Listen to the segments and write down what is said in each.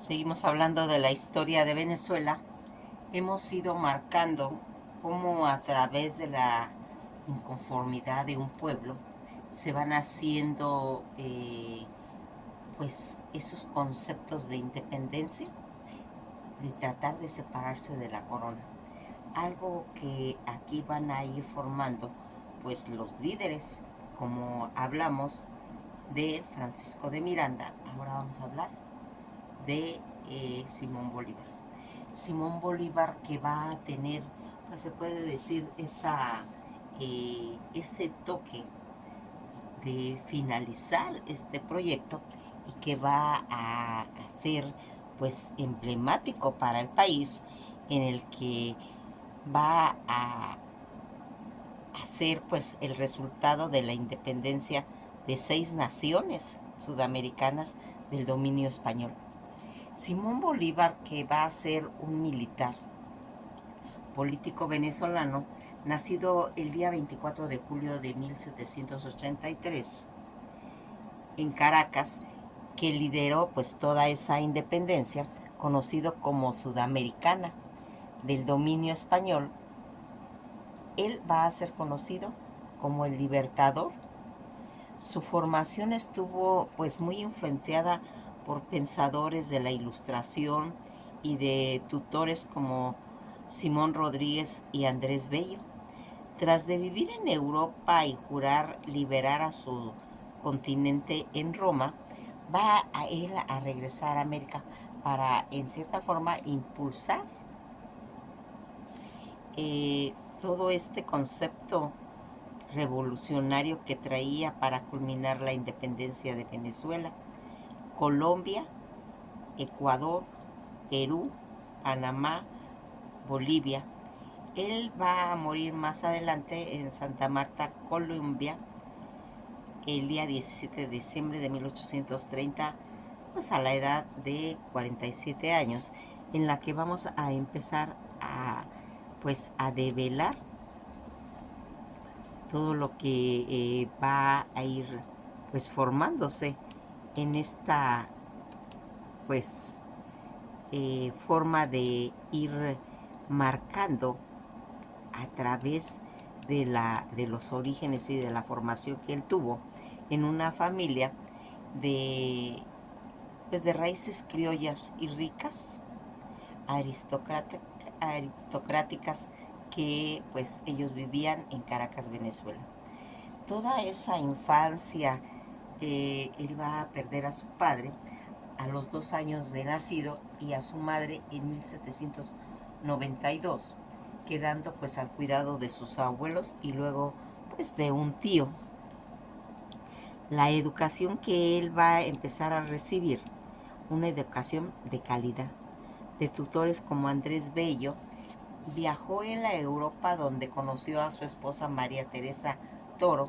Seguimos hablando de la historia de Venezuela. Hemos ido marcando cómo a través de la inconformidad de un pueblo se van haciendo pues esos conceptos de independencia, de tratar de separarse de la corona. Algo que aquí van a ir formando pues los líderes, como hablamos de Francisco de Miranda. Ahora vamos a hablar de Simón Bolívar. Simón Bolívar, que va a tener, pues se puede decir, ese toque de finalizar este proyecto y que va a ser pues emblemático para el país, en el que va a ser pues el resultado de la independencia de 6 naciones sudamericanas del dominio español. Simón Bolívar, que va a ser un militar, político venezolano, nacido el día 24 de julio de 1783 en Caracas, que lideró pues toda esa independencia, conocido como Sudamericana, del dominio español. Él va a ser conocido como el Libertador. Su formación estuvo pues muy influenciada por pensadores de la Ilustración y de tutores como Simón Rodríguez y Andrés Bello. Tras de vivir en Europa y jurar liberar a su continente en Roma, va a él a regresar a América para, en cierta forma, impulsar todo este concepto revolucionario que traía para culminar la independencia de Venezuela, Colombia, Ecuador, Perú, Panamá, Bolivia. Él va a morir más adelante en Santa Marta, Colombia, el día 17 de diciembre de 1830, pues a la edad de 47 años, en la que vamos a empezar a develar todo lo que va a ir pues formándose en esta pues forma de ir marcando a través de los orígenes y de la formación que él tuvo en una familia de pues de raíces criollas y ricas, aristocráticas, que pues ellos vivían en Caracas, Venezuela. Toda esa infancia, él va a perder a su padre a los 2 años de nacido y a su madre en 1792, quedando pues al cuidado de sus abuelos y luego pues de un tío. La educación que él va a empezar a recibir, una educación de calidad, de tutores como Andrés Bello. Viajó en la Europa, donde conoció a su esposa María Teresa Toro,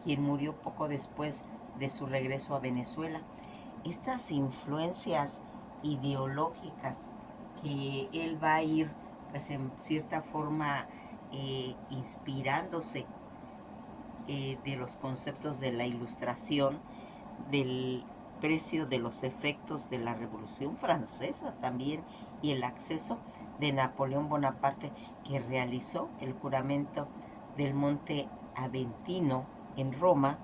quien murió poco después de su regreso a Venezuela. Estas influencias ideológicas que él va a ir, pues en cierta forma, inspirándose de los conceptos de la Ilustración, del precio de los efectos de la Revolución Francesa también, y el acceso de Napoleón Bonaparte, que realizó el juramento del Monte Aventino en Roma,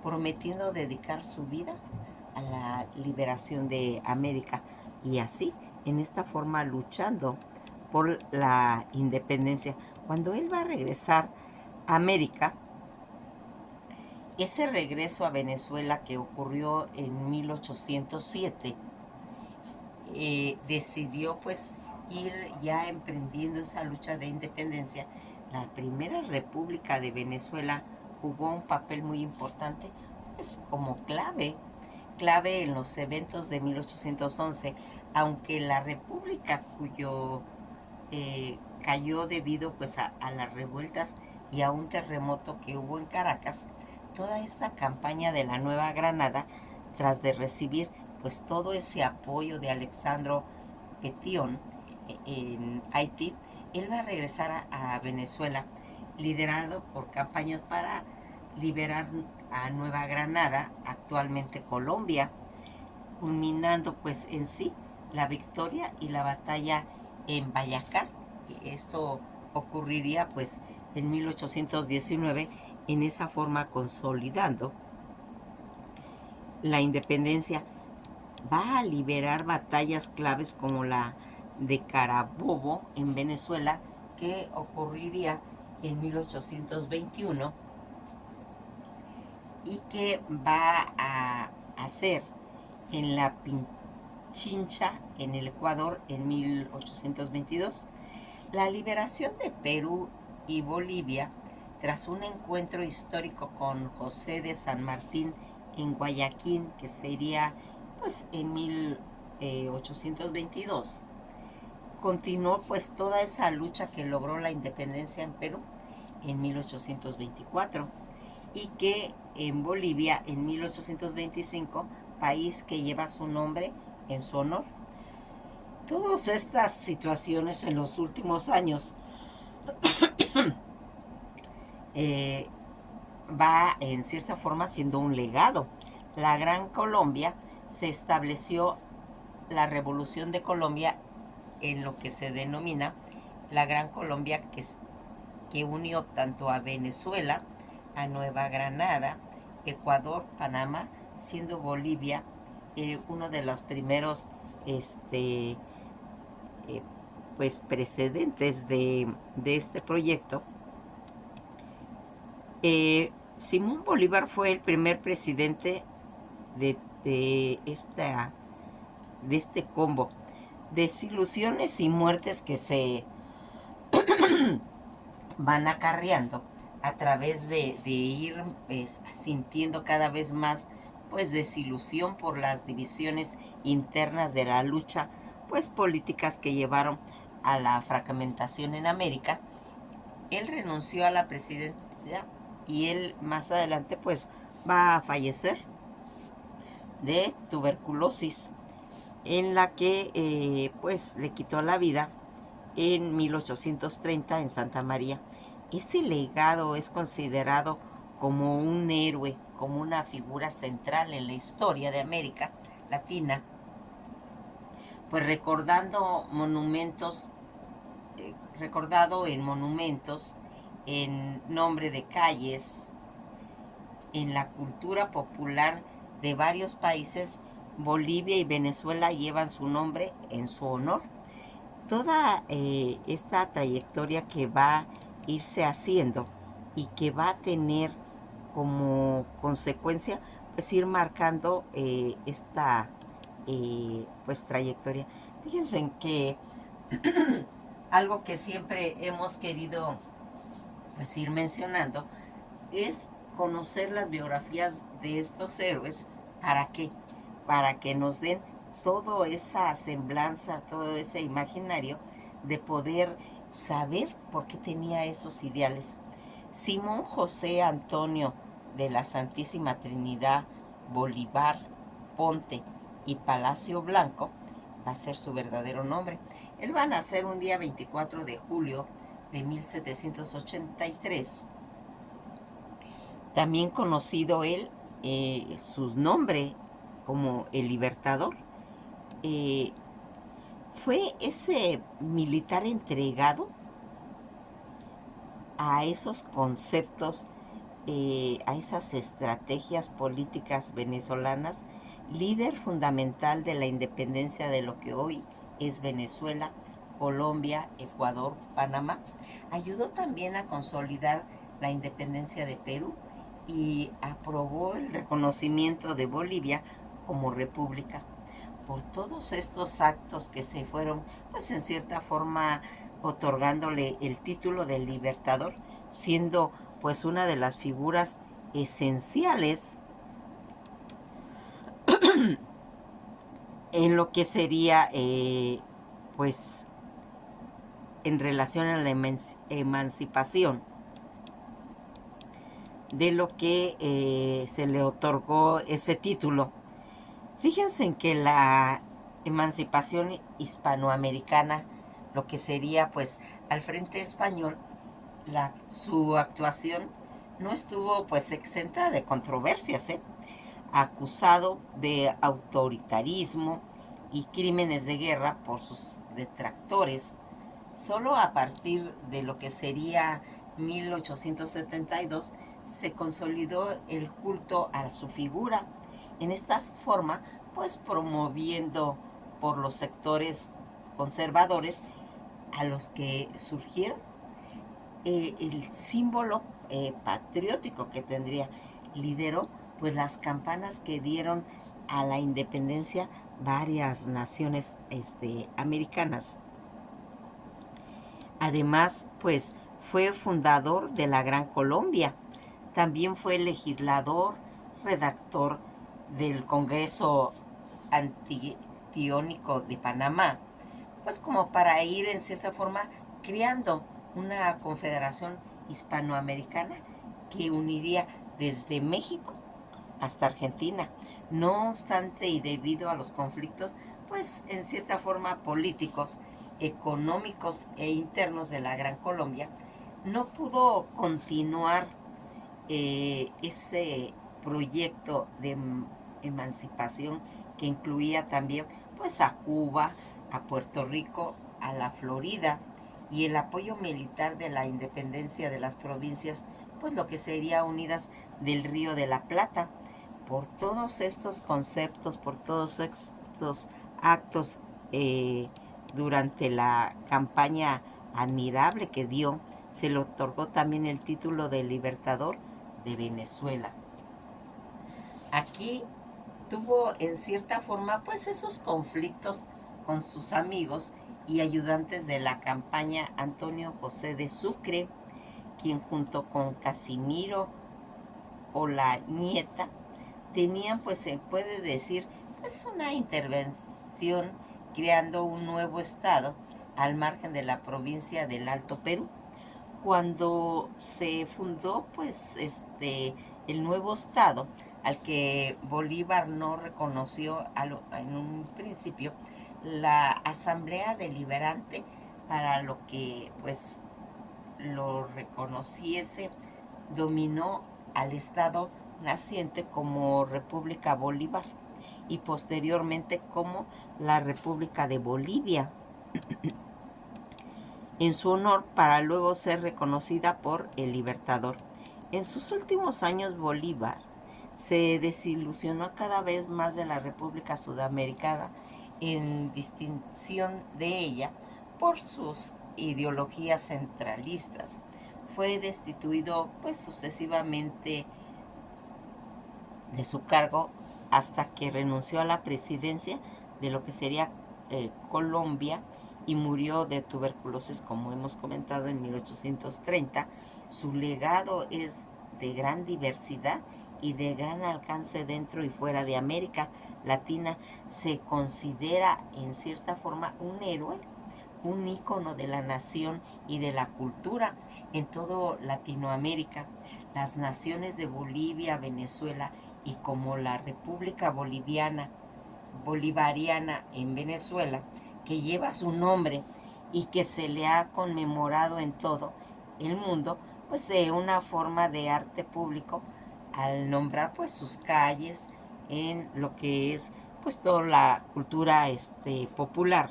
prometiendo dedicar su vida a la liberación de América, y así, en esta forma, luchando por la independencia. Cuando él va a regresar a América, ese regreso a Venezuela, que ocurrió en 1807, decidió pues ir ya emprendiendo esa lucha de independencia. La primera república de Venezuela jugó un papel muy importante, pues como clave en los eventos de 1811, aunque la república cuyo cayó debido pues a las revueltas y a un terremoto que hubo en Caracas. Toda esta campaña de la Nueva Granada, tras de recibir pues todo ese apoyo de Alexandro Petion en Haití, él va a regresar a Venezuela, liderado por campañas para liberar a Nueva Granada, actualmente Colombia, culminando pues en sí la victoria y la batalla en Boyacá. Esto ocurriría pues en 1819, en esa forma consolidando la independencia. Va a liberar batallas claves como la de Carabobo en Venezuela, que ocurriría en 1821 y que va a hacer en la Pichincha en el Ecuador en 1822. La liberación de Perú y Bolivia tras un encuentro histórico con José de San Martín en Guayaquil, que sería pues en 1822. Continuó pues toda esa lucha que logró la independencia en Perú en 1824 y que en Bolivia en 1825, país que lleva su nombre en su honor. Todas estas situaciones en los últimos años eh, va en cierta forma siendo un legado. La Gran Colombia se estableció la Revolución de Colombia en lo que se denomina la Gran Colombia, que unió tanto a Venezuela, a Nueva Granada, Ecuador, Panamá, siendo Bolivia uno de los primeros este, pues precedentes de este proyecto. Simón Bolívar fue el primer presidente de, de, esta, de este combo. Desilusiones y muertes que se van acarreando a través de ir sintiendo cada vez más pues desilusión por las divisiones internas de la lucha, pues políticas que llevaron a la fragmentación en América. Él renunció a la presidencia y él más adelante pues va a fallecer de tuberculosis, en la que pues le quitó la vida en 1830 en Santa María. Ese legado es considerado como un héroe, como una figura central en la historia de América Latina, pues recordado en monumentos, en nombre de calles, en la cultura popular de varios países. Bolivia y Venezuela llevan su nombre en su honor. Toda esta trayectoria que va a irse haciendo y que va a tener como consecuencia pues ir marcando esta pues trayectoria. Fíjense en que algo que siempre hemos querido pues ir mencionando es conocer las biografías de estos héroes. ¿Para qué? Para que nos den toda esa semblanza, todo ese imaginario de poder saber por qué tenía esos ideales. Simón José Antonio de la Santísima Trinidad Bolívar Ponte y Palacio Blanco va a ser su verdadero nombre. Él va a nacer un día 24 de julio de 1783. También conocido él, su nombre como el Libertador. Fue ese militar entregado a esos conceptos, a esas estrategias políticas venezolanas, líder fundamental de la independencia de lo que hoy es Venezuela, Colombia, Ecuador, Panamá. Ayudó también a consolidar la independencia de Perú y aprobó el reconocimiento de Bolivia como república. Por todos estos actos que se fueron, pues en cierta forma, otorgándole el título de Libertador, siendo pues una de las figuras esenciales en lo que sería pues en relación a la emancipación de lo que se le otorgó ese título. Fíjense en que la emancipación hispanoamericana, lo que sería pues al frente español, su actuación no estuvo pues exenta de controversias, acusado de autoritarismo, y crímenes de guerra por sus detractores. Solo a partir de lo que sería 1872 se consolidó el culto a su figura. En esta forma, pues promoviendo por los sectores conservadores a los que surgieron el símbolo patriótico que tendría. Lideró pues las campanas que dieron a la independencia varias naciones americanas. Además, pues fue fundador de la Gran Colombia. También fue legislador, redactor del Congreso Antigonómico de Panamá, pues como para ir en cierta forma creando una confederación hispanoamericana que uniría desde México hasta Argentina. No obstante, y debido a los conflictos, pues en cierta forma políticos, económicos e internos de la Gran Colombia, no pudo continuar ese proyecto de emancipación que incluía también pues a Cuba, a Puerto Rico, a la Florida, y el apoyo militar de la independencia de las provincias, pues lo que sería Unidas del Río de la Plata. Por todos estos conceptos, por todos estos actos durante la campaña admirable que dio, se le otorgó también el título de Libertador de Venezuela. Aquí tuvo en cierta forma pues esos conflictos con sus amigos y ayudantes de la campaña Antonio José de Sucre, quien junto con Casimiro Olañeta tenían, pues se puede decir, pues una intervención creando un nuevo estado al margen de la provincia del Alto Perú. Cuando se fundó pues el nuevo estado, al que Bolívar no reconoció en un principio, la Asamblea Deliberante para lo que pues lo reconociese, dominó al estado naciente como República Bolívar y posteriormente como la República de Bolivia en su honor, para luego ser reconocida por el Libertador. En sus últimos años, Bolívar se desilusionó cada vez más de la República Sudamericana, en distinción de ella por sus ideologías centralistas. Fue destituido pues sucesivamente de su cargo hasta que renunció a la presidencia de lo que sería Colombia y murió de tuberculosis, como hemos comentado, en 1830. Su legado es de gran diversidad y de gran alcance dentro y fuera de América Latina. Se considera en cierta forma un héroe, un ícono de la nación y de la cultura en todo Latinoamérica. Las naciones de Bolivia, Venezuela y como la República Bolivariana en Venezuela, que lleva su nombre y que se le ha conmemorado en todo el mundo, pues de una forma de arte público, al nombrar pues sus calles en lo que es pues toda la cultura popular.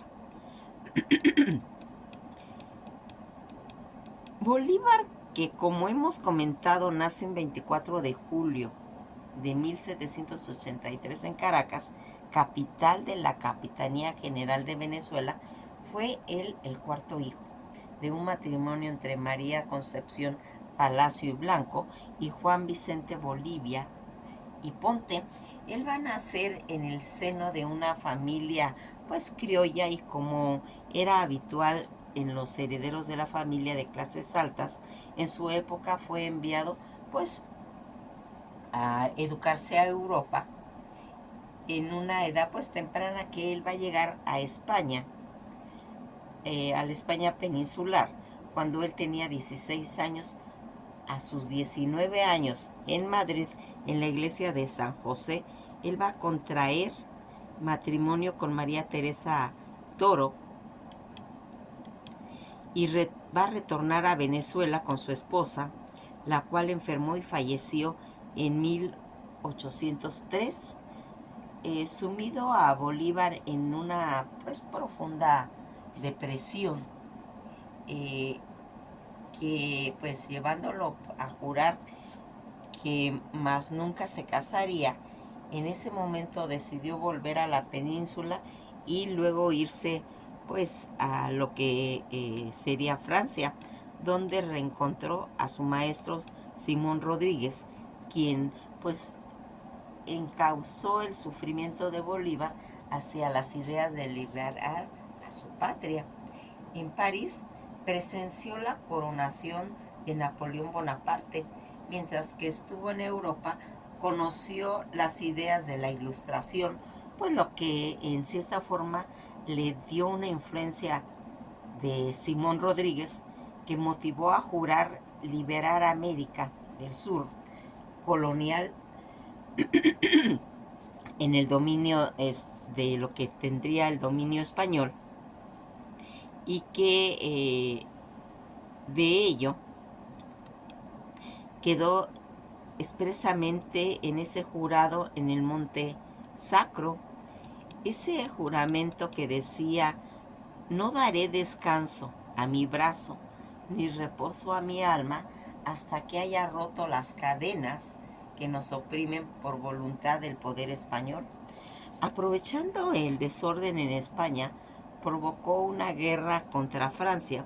Bolívar, que como hemos comentado nace el 24 de julio de 1783 en Caracas, capital de la Capitanía General de Venezuela, fue él el cuarto hijo de un matrimonio entre María Concepción Palacio y Blanco y Juan Vicente Bolivia y Ponte. Él va a nacer en el seno de una familia pues criolla, y como era habitual en los herederos de la familia de clases altas, en su época fue enviado pues a educarse a Europa en una edad pues temprana, que él va a llegar a España, a la España peninsular, cuando él tenía 16 años. A sus 19 años en Madrid, en la iglesia de San José, él va a contraer matrimonio con María Teresa Toro y va a retornar a Venezuela con su esposa, la cual enfermó y falleció en 1803. sumido a Bolívar en una pues profunda depresión, eh, que pues llevándolo a jurar que más nunca se casaría. En ese momento decidió volver a la península y luego irse pues a lo que sería Francia, donde reencontró a su maestro Simón Rodríguez, quien pues encauzó el sufrimiento de Bolívar hacia las ideas de liberar a su patria. En París presenció la coronación de Napoleón Bonaparte, mientras que estuvo en Europa conoció las ideas de la Ilustración, pues lo que en cierta forma le dio una influencia de Simón Rodríguez que motivó a jurar liberar a América del Sur colonial en el dominio de lo que tendría el dominio español, y que de ello quedó expresamente en ese jurado en el Monte Sacro, ese juramento que decía: no daré descanso a mi brazo ni reposo a mi alma hasta que haya roto las cadenas que nos oprimen por voluntad del poder español. Aprovechando el desorden en España, provocó una guerra contra Francia.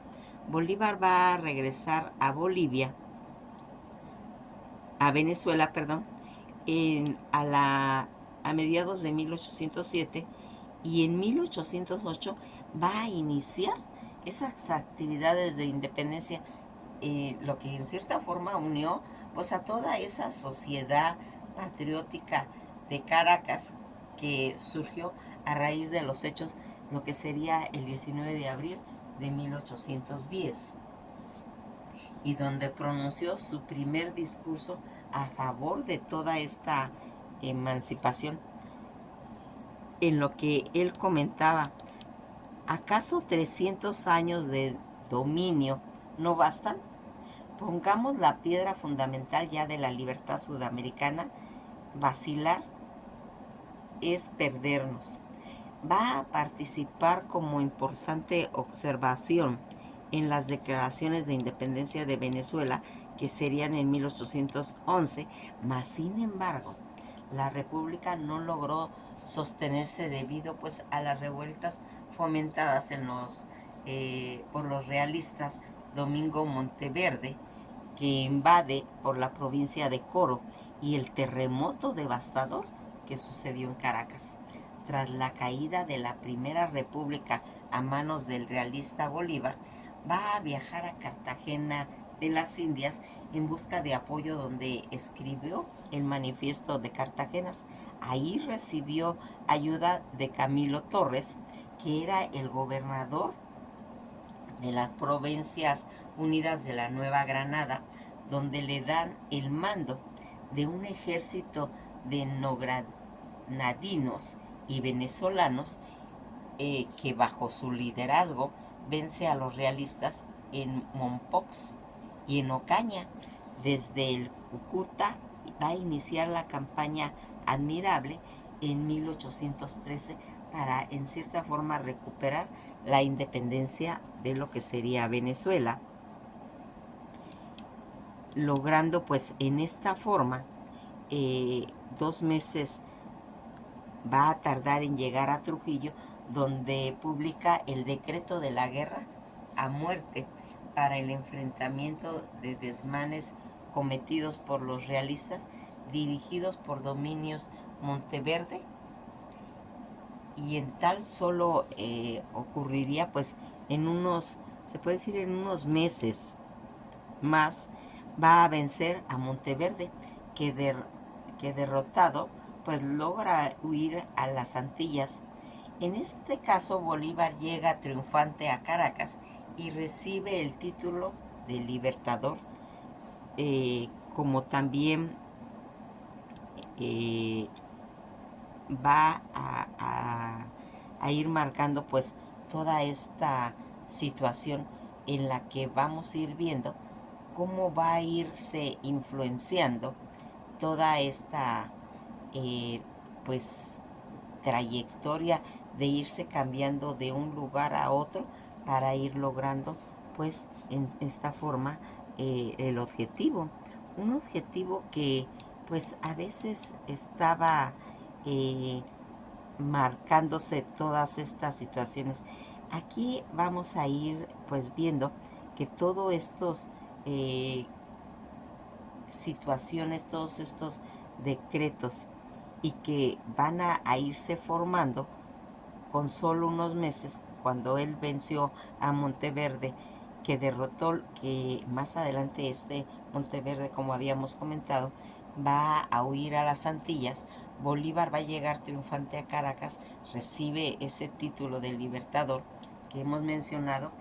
Bolívar va a regresar a Venezuela, perdón, a mediados de 1807, y en 1808 va a iniciar esas actividades de independencia, lo que en cierta forma unió pues a toda esa sociedad patriótica de Caracas que surgió a raíz de los hechos, lo que sería el 19 de abril de 1810, y donde pronunció su primer discurso a favor de toda esta emancipación, en lo que él comentaba: ¿acaso 300 años de dominio no bastan? Pongamos la piedra fundamental ya de la libertad sudamericana. Vacilar es perdernos. Va a participar como importante observación en las declaraciones de independencia de Venezuela, que serían en 1811, mas sin embargo la república no logró sostenerse debido pues a las revueltas fomentadas por los realistas Domingo Monteverde, que invade por la provincia de Coro, y el terremoto devastador que sucedió en Caracas. Tras la caída de la Primera República a manos del realista Bolívar, va a viajar a Cartagena de las Indias en busca de apoyo, donde escribió el Manifiesto de Cartagenas. Ahí recibió ayuda de Camilo Torres, que era el gobernador de las Provincias Unidas de la Nueva Granada, donde le dan el mando de un ejército de nogradinos y venezolanos, que bajo su liderazgo vence a los realistas en Mompox y en Ocaña. Desde el Cúcuta va a iniciar la campaña Admirable en 1813 para en cierta forma recuperar la independencia de lo que sería Venezuela, logrando pues en esta forma 2 meses va a tardar en llegar a Trujillo, donde publica el decreto de la guerra a muerte para el enfrentamiento de desmanes cometidos por los realistas dirigidos por Dominios Monteverde, y en tal solo ocurriría pues en unos, se puede decir en unos meses más, va a vencer a Monteverde, que derrotado pues logra huir a las Antillas. En este caso Bolívar llega triunfante a Caracas y recibe el título de Libertador, como también eh, va a ir marcando pues toda esta situación en la que vamos a ir viendo cómo va a irse influenciando toda esta pues trayectoria de irse cambiando de un lugar a otro para ir logrando pues en esta forma el objetivo. Un objetivo que pues a veces estaba marcándose todas estas situaciones. Aquí vamos a ir pues viendo que todos estos situaciones, todos estos decretos y que van a irse formando con solo unos meses cuando él venció a Monteverde, que derrotó, que más adelante Monteverde, como habíamos comentado, va a huir a las Antillas. Bolívar va a llegar triunfante a Caracas, recibe ese título de libertador que hemos mencionado,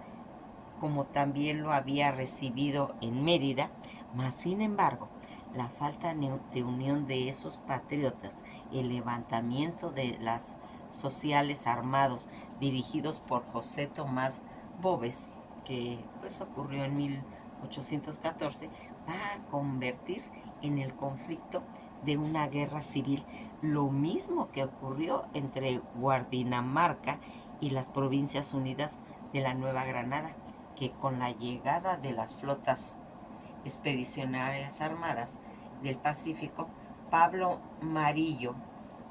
como también lo había recibido en Mérida, mas sin embargo, la falta de unión de esos patriotas, el levantamiento de las sociales armados dirigidos por José Tomás Boves, que pues ocurrió en 1814, va a convertir en el conflicto de una guerra civil, lo mismo que ocurrió entre Guardinamarca y las Provincias Unidas de la Nueva Granada, que con la llegada de las flotas expedicionarias armadas del Pacífico, Pablo Marillo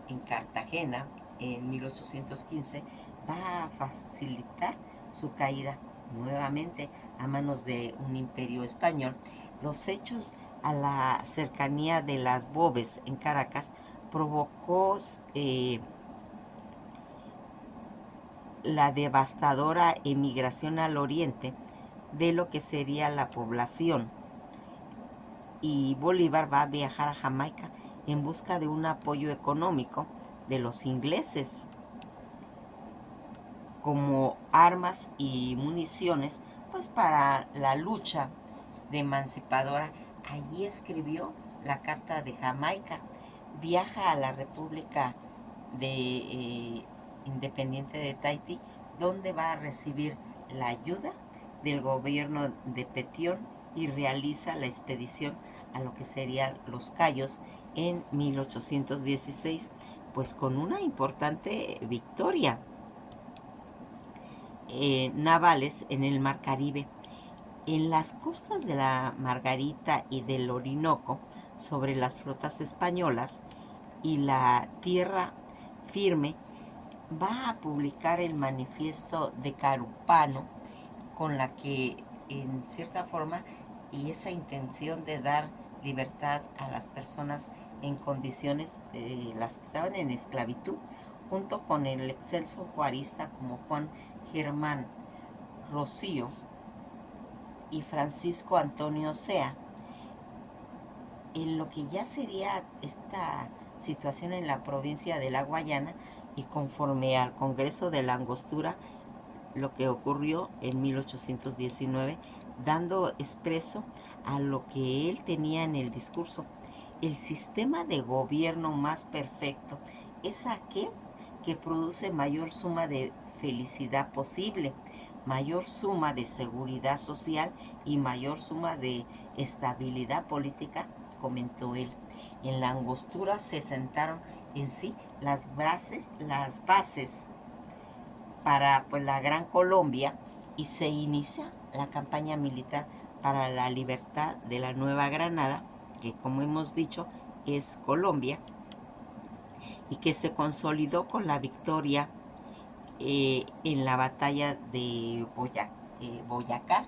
en Cartagena en 1815 va a facilitar su caída nuevamente a manos de un imperio español. Los hechos a la cercanía de las Boves en Caracas provocó la devastadora emigración al oriente de lo que sería la población, y Bolívar va a viajar a Jamaica en busca de un apoyo económico de los ingleses como armas y municiones pues para la lucha de emancipadora. Allí escribió la Carta de Jamaica, viaja a la República Independiente de Tahití, donde va a recibir la ayuda del gobierno de Petión y realiza la expedición a lo que serían los Cayos en 1816, pues con una importante victoria navales en el Mar Caribe. En las costas de la Margarita y del Orinoco, sobre las flotas españolas y la tierra firme, va a publicar el manifiesto de Carúpano, con la que en cierta forma y esa intención de dar libertad a las personas en condiciones de las que estaban en esclavitud, junto con el excelso juarista como Juan Germán Rocío y Francisco Antonio Sea, en lo que ya sería esta situación en la provincia de la Guayana, y conforme al Congreso de la Angostura, lo que ocurrió en 1819, dando expreso a lo que él tenía en el discurso. El sistema de gobierno más perfecto es aquel que produce mayor suma de felicidad posible, mayor suma de seguridad social y mayor suma de estabilidad política, comentó él. En la Angostura se sentaron en sí las bases para pues, la Gran Colombia, y se inicia la campaña militar para la libertad de la Nueva Granada, que como hemos dicho es Colombia, y que se consolidó con la victoria en la batalla de Boyacá.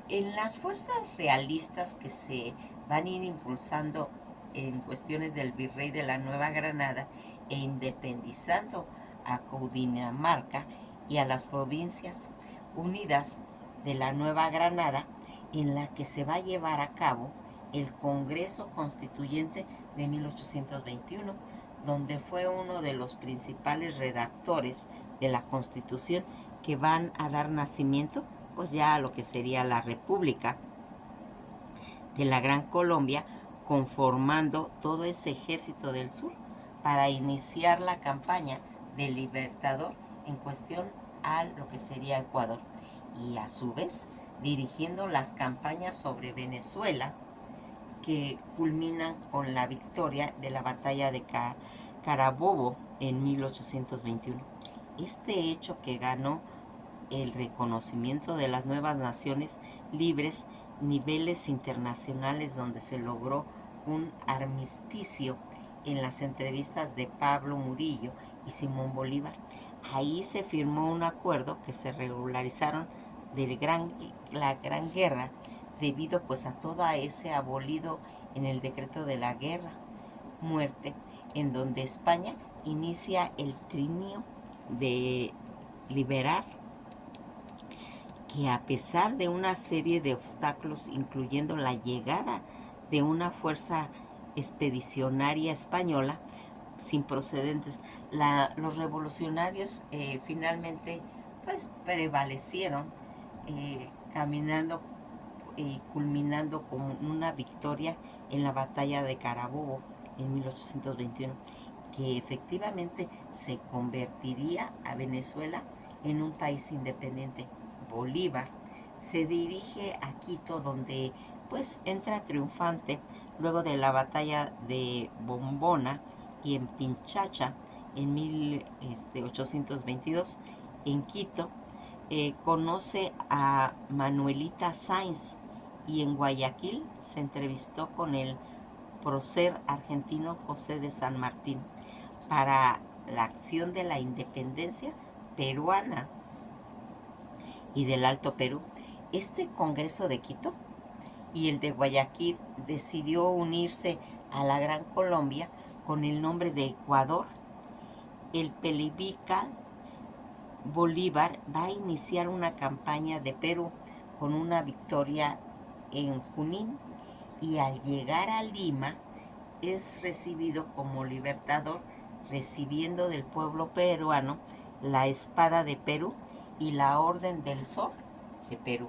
En las fuerzas realistas que se van a ir impulsando en cuestiones del virrey de la Nueva Granada e independizando a Cundinamarca y a las provincias unidas de la Nueva Granada, en la que se va a llevar a cabo el Congreso Constituyente de 1821, donde fue uno de los principales redactores de la Constitución, que van a dar nacimiento pues ya a lo que sería la República de la Gran Colombia, conformando todo ese ejército del sur para iniciar la campaña del Libertador en cuestión a lo que sería Ecuador, y a su vez dirigiendo las campañas sobre Venezuela, que culminan con la victoria de la batalla de Carabobo en 1821. Este hecho, que ganó el reconocimiento de las nuevas naciones libres, niveles internacionales donde se logró un armisticio en las entrevistas de Pablo Murillo y Simón Bolívar. Ahí se firmó un acuerdo que se regularizaron la Gran Guerra, debido pues a todo ese abolido en el decreto de la guerra muerte, en donde España inicia el trinio de liberar, que a pesar de una serie de obstáculos, incluyendo la llegada de una fuerza expedicionaria española sin procedentes, los revolucionarios finalmente pues prevalecieron, caminando y culminando con una victoria en la batalla de Carabobo en 1821, que efectivamente se convertiría a Venezuela en un país independiente. Bolívar se dirige a Quito, donde pues entra triunfante luego de la batalla de Bombona, y en Pinchacha en 1822. En Quito conoce a Manuelita Sáenz, y en Guayaquil se entrevistó con el prócer argentino José de San Martín para la acción de la independencia peruana y del Alto Perú. Este Congreso de Quito y el de Guayaquil decidió unirse a la Gran Colombia con el nombre de Ecuador. El Pelibical Bolívar va a iniciar una campaña de Perú con una victoria en Junín, y al llegar a Lima es recibido como libertador, recibiendo del pueblo peruano la espada de Perú y la Orden del Sol de Perú,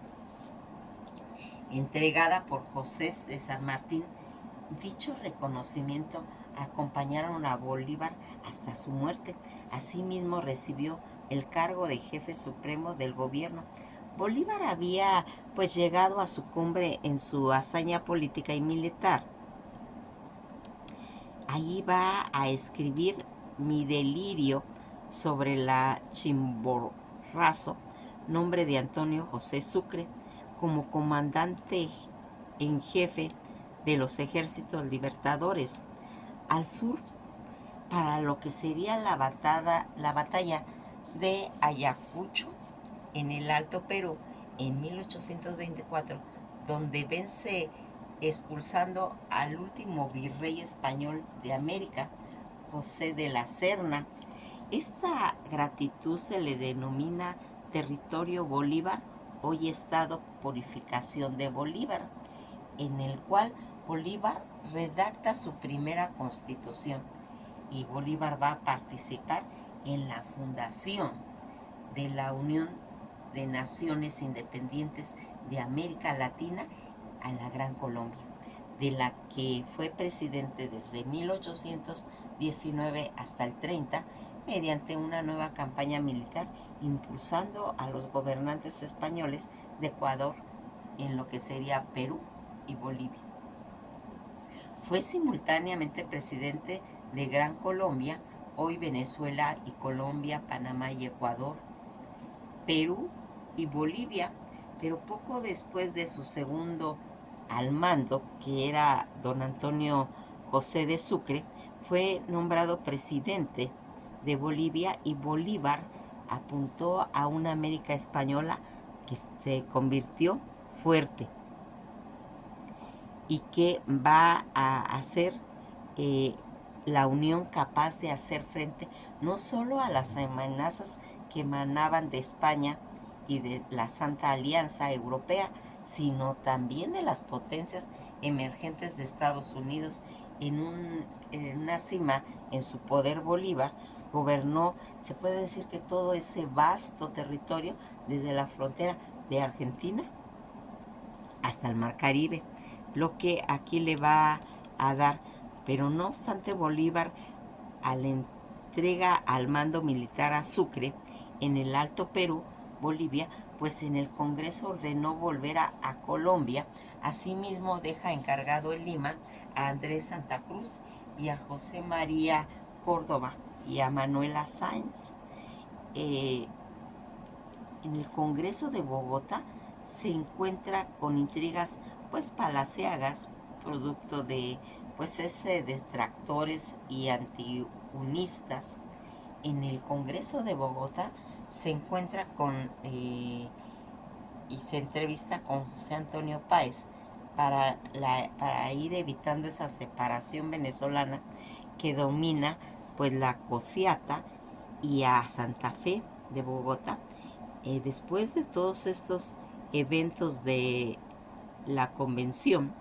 entregada por José de San Martín. Dicho reconocimiento acompañaron a Bolívar hasta su muerte. Asimismo recibió el cargo de jefe supremo del gobierno. Bolívar había pues llegado a su cumbre en su hazaña política y militar. Allí va a escribir Mi delirio sobre la Chimborazo, nombre de Antonio José Sucre, como comandante en jefe de los ejércitos libertadores al sur, para lo que sería la batalla de Ayacucho en el Alto Perú en 1824, donde vence expulsando al último virrey español de América, José de la Serna. Esta gratitud se le denomina Territorio Bolívar, hoy Estado Purificación de Bolívar, en el cual Bolívar redacta su primera constitución, y Bolívar va a participar en la fundación de la Unión de Naciones Independientes de América Latina a la Gran Colombia, de la que fue presidente desde 1819 hasta el 30, mediante una nueva campaña militar, impulsando a los gobernantes españoles de Ecuador en lo que sería Perú y Bolivia. Fue simultáneamente presidente de Gran Colombia, hoy Venezuela y Colombia, Panamá y Ecuador, Perú y Bolivia, pero poco después de su segundo al mando, que era don Antonio José de Sucre, fue nombrado presidente de Bolivia, y Bolívar apuntó a una América española que se convirtió fuerte y que va a hacer la unión capaz de hacer frente no solo a las amenazas que emanaban de España y de la Santa Alianza Europea, sino también de las potencias emergentes de Estados Unidos. En una cima en su poder, Bolívar gobernó, se puede decir, que todo ese vasto territorio, desde la frontera de Argentina hasta el Mar Caribe, lo que aquí le va a dar. Pero no obstante, Bolívar, al entrega al mando militar a Sucre en el Alto Perú, Bolivia, pues en el Congreso ordenó volver a Colombia. Asimismo deja encargado en Lima a Andrés Santa Cruz y a José María Córdoba y a Manuela Sáenz. En el Congreso de Bogotá se encuentra con intrigas pues palaciagas, producto de pues ese detractores y antiunistas. En el Congreso de Bogotá se encuentra y se entrevista con José Antonio Páez para ir evitando esa separación venezolana que domina pues la Cosiata y a Santa Fe de Bogotá. Después de todos estos eventos de la convención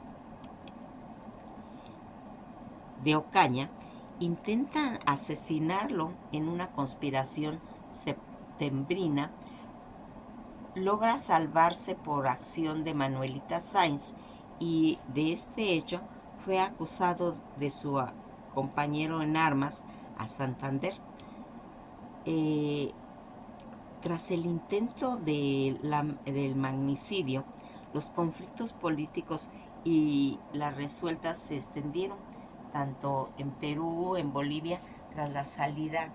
de Ocaña, intentan asesinarlo en una conspiración septembrina. Logra salvarse por acción de Manuelita Sáenz y de este hecho fue acusado de su compañero en armas a Santander. Tras el intento del magnicidio, los conflictos políticos y las resueltas se extendieron tanto en Perú, en Bolivia, tras la salida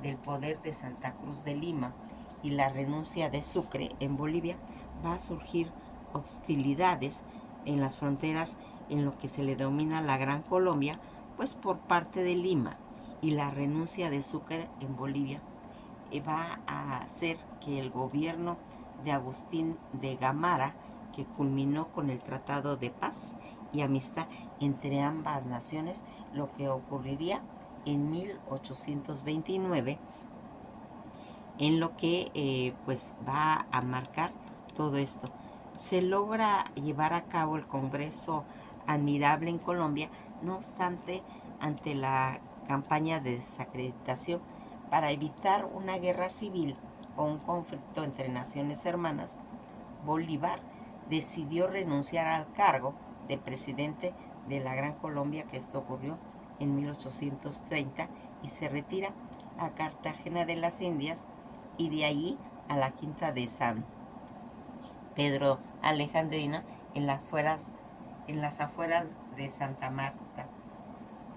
del poder de Santa Cruz de Lima y la renuncia de Sucre en Bolivia. Va a surgir hostilidades en las fronteras en lo que se le denomina la Gran Colombia, pues por parte de Lima, y la renuncia de Sucre en Bolivia va a hacer que el gobierno de Agustín de Gamara, que culminó con el Tratado de Paz y Amistad entre ambas naciones, lo que ocurriría en 1829, en lo que pues va a marcar todo esto. Se logra llevar a cabo el Congreso Admirable en Colombia, no obstante, ante la campaña de desacreditación para evitar una guerra civil o un conflicto entre naciones hermanas, Bolívar decidió renunciar al cargo de presidente de la Gran Colombia, que esto ocurrió en 1830, y se retira a Cartagena de las Indias y de allí a la Quinta de San Pedro Alejandrina en las afueras de Santa Marta.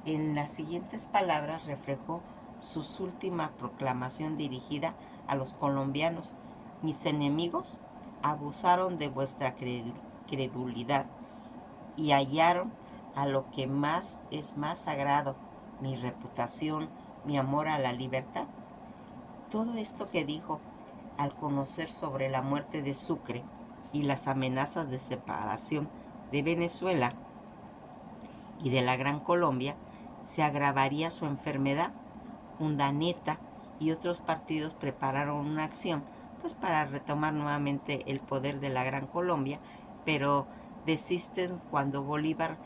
En las siguientes palabras reflejó su última proclamación dirigida a los colombianos: mis enemigos abusaron de vuestra credulidad y hallaron a lo que más es más sagrado, mi reputación, mi amor a la libertad. Todo esto que dijo al conocer sobre la muerte de Sucre y las amenazas de separación de Venezuela y de la Gran Colombia, se agravaría su enfermedad. Undaneta y otros partidos prepararon una acción pues para retomar nuevamente el poder de la Gran Colombia, pero desisten cuando Bolívar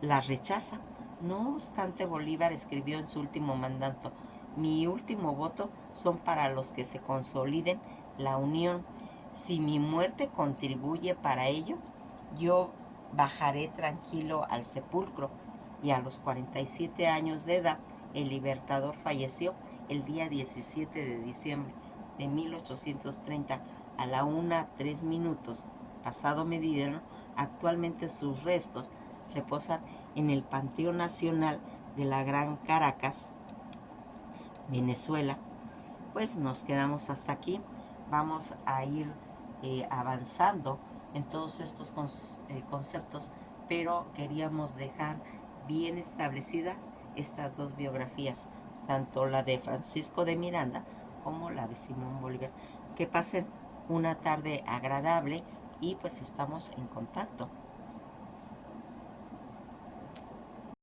la rechaza. No obstante, Bolívar escribió en su último mandato: mi último voto son para los que se consoliden la unión. Si mi muerte contribuye para ello, yo bajaré tranquilo al sepulcro. Y a los 47 años de edad, el Libertador falleció el día 17 de diciembre de 1830 a la 1:03 pasado mediodía. Actualmente sus restos reposan en el Panteón Nacional de la Gran Caracas, Venezuela. Pues nos quedamos hasta aquí. Vamos a ir avanzando en todos estos conceptos, pero queríamos dejar bien establecidas estas dos biografías, tanto la de Francisco de Miranda como la de Simón Bolívar. Que pasen una tarde agradable y pues estamos en contacto.